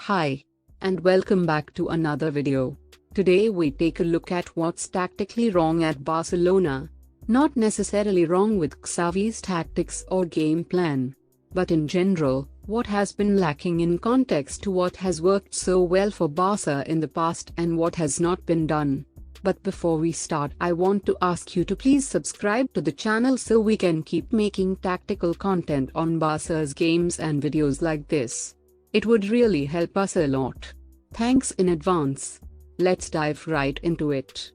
Hi, and welcome back to another video. Today we take a look at what's tactically wrong at Barcelona. Not necessarily wrong with Xavi's tactics or game plan, but in general, what has been lacking in context to what has worked so well for Barca in the past and what has not been done. But before we start, I want to ask you to please subscribe to the channel so we can keep making tactical content on Barca's games and videos like this. It would really help us a lot. Thanks in advance. Let's dive right into it.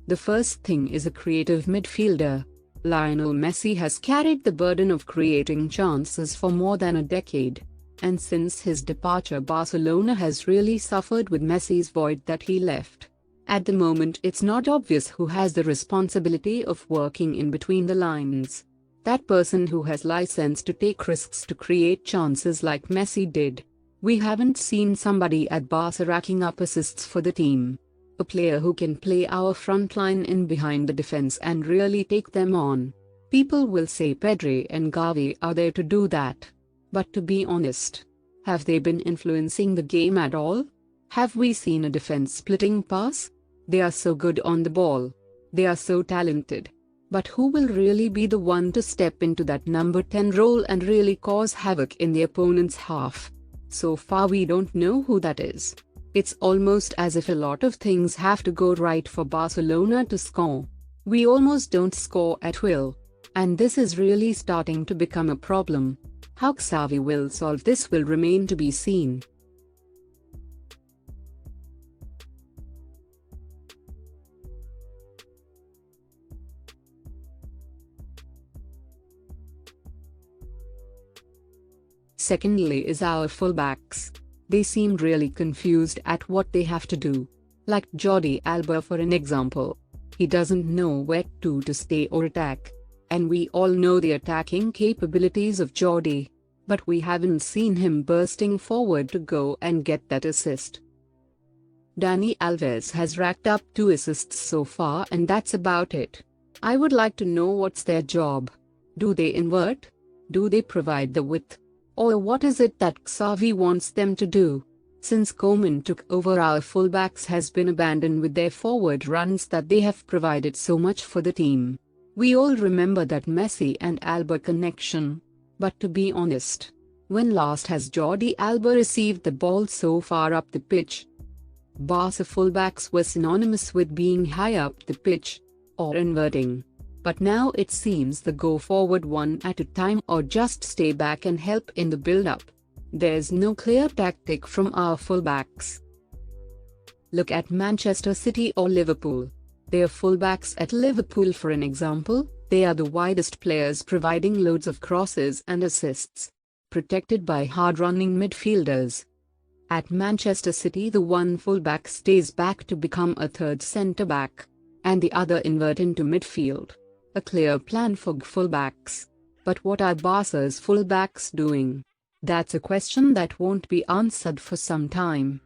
The first thing is a creative midfielder. Lionel Messi has carried the burden of creating chances for more than a decade. And since his departure, Barcelona has really suffered with Messi's void that he left. At the moment, it's not obvious who has the responsibility of working in between the lines. That person who has license to take risks to create chances like Messi did. We haven't seen somebody at Barca racking up assists for the team. A player who can play our front line in behind the defense and really take them on. People will say Pedri and Xavi are there to do that. But to be honest, have they been influencing the game at all? Have we seen a defense-splitting pass? They are so good on the ball. They are so talented. But who will really be the one to step into that number 10 role and really cause havoc in the opponent's half? So far we don't know who that is. It's almost as if a lot of things have to go right for Barcelona to score. We almost don't score at will. And this is really starting to become a problem. How Xavi will solve this will remain to be seen. Secondly is our fullbacks. They seem really confused at what they have to do. Like Jordi Alba for an example. He doesn't know where to stay or attack. And we all know the attacking capabilities of Jordi. But we haven't seen him bursting forward to go and get that assist. Dani Alves has racked up 2 assists so far and that's about it. I would like to know what's their job. Do they invert? Do they provide the width? Or what is it that Xavi wants them to do? Since Koeman took over, our fullbacks has been abandoned with their forward runs that they have provided so much for the team. We all remember that Messi and Alba connection. But to be honest, when last has Jordi Alba received the ball so far up the pitch? Barca fullbacks were synonymous with being high up the pitch, or inverting. But now it seems they go forward one at a time or just stay back and help in the build-up. There's no clear tactic from our fullbacks. Look at Manchester City or Liverpool. Their fullbacks at Liverpool, for an example, they are the widest players providing loads of crosses and assists, protected by hard-running midfielders. At Manchester City, the one fullback stays back to become a third centre-back, and the other invert into midfield. A clear plan for fullbacks. But what are Barca's fullbacks doing? That's a question that won't be answered for some time.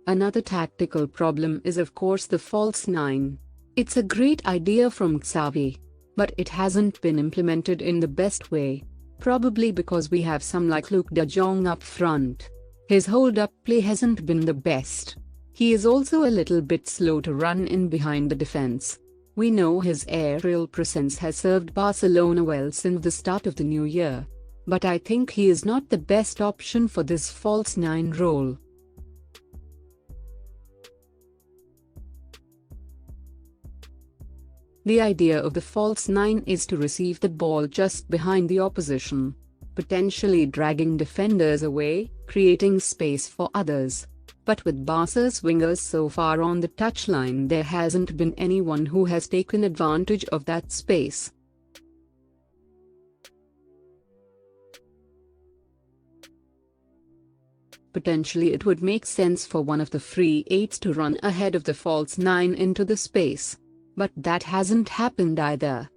Another tactical problem is of course the false 9. It's a great idea from Xavi, but it hasn't been implemented in the best way. Probably because we have some like Luke de Jong up front. His hold-up play hasn't been the best. He is also a little bit slow to run in behind the defense. We know his aerial presence has served Barcelona well since the start of the new year. But I think he is not the best option for this false 9 role. The idea of the false 9 is to receive the ball just behind the opposition, potentially dragging defenders away, creating space for others. But with Barca's wingers so far on the touchline, there hasn't been anyone who has taken advantage of that space. Potentially it would make sense for one of the free 8s to run ahead of the false 9 into the space. But that hasn't happened either.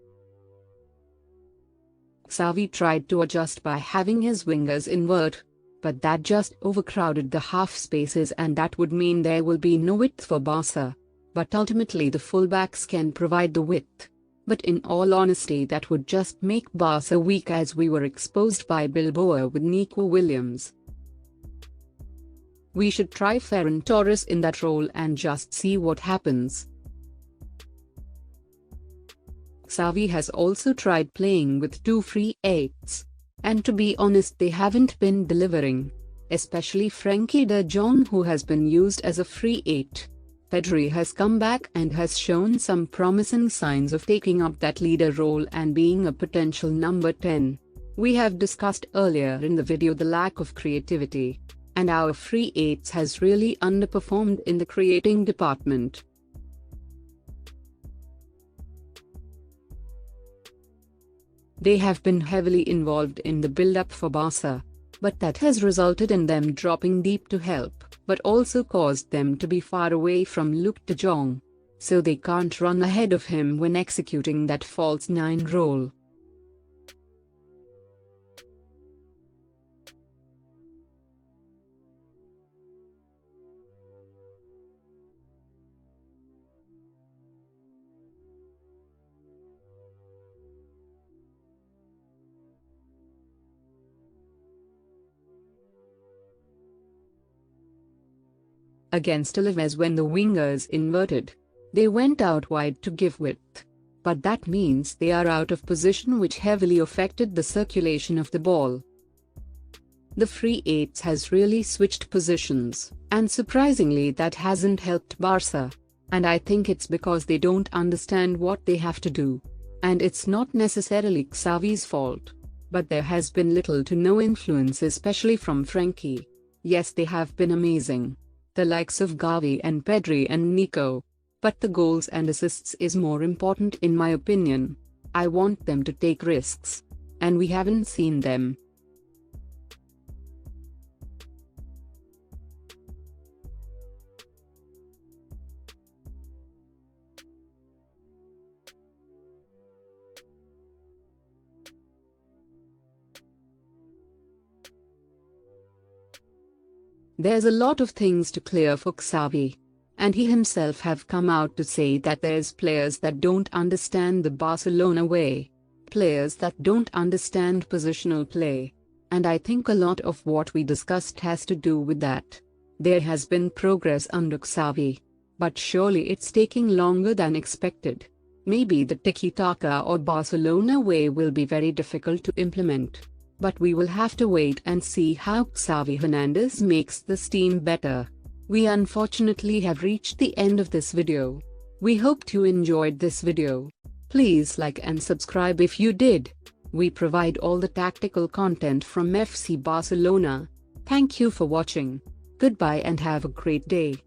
Xavi tried to adjust by having his wingers invert. But that just overcrowded the half spaces and that would mean there will be no width for Barca. But ultimately the fullbacks can provide the width. But in all honesty, that would just make Barca weak, as we were exposed by Bilbao with Nico Williams. We should try Ferran Torres in that role and just see what happens. Xavi has also tried playing with two free eights, and to be honest, they haven't been delivering, especially Frenkie de Jong, who has been used as a free eight. Pedri has come back and has shown some promising signs of taking up that leader role and being a potential number 10. We have discussed earlier in the video the lack of creativity, and our free eights has really underperformed in the creating department. They have been heavily involved in the build-up for Barca, but that has resulted in them dropping deep to help, but also caused them to be far away from Luke de Jong, so they can't run ahead of him when executing that false 9 role. Against Alaves, when the wingers inverted, they went out wide to give width. But that means they are out of position, which heavily affected the circulation of the ball. The free eights has really switched positions, and surprisingly that hasn't helped Barca. And I think it's because they don't understand what they have to do. And it's not necessarily Xavi's fault, but there has been little to no influence, especially from Frenkie. Yes, they have been amazing, the likes of Xavi and Pedri and Nico. But the goals and assists is more important in my opinion. I want them to take risks, and we haven't seen them. There's a lot of things to clear for Xavi, and he himself have come out to say that there's players that don't understand the Barcelona way, players that don't understand positional play, and I think a lot of what we discussed has to do with that. There has been progress under Xavi, but surely it's taking longer than expected. Maybe the tiki-taka or Barcelona way will be very difficult to implement. But we will have to wait and see how Xavi Hernandez makes this team better. We unfortunately have reached the end of this video. We hope you enjoyed this video. Please like and subscribe if you did. We provide all the tactical content from FC Barcelona. Thank you for watching. Goodbye and have a great day.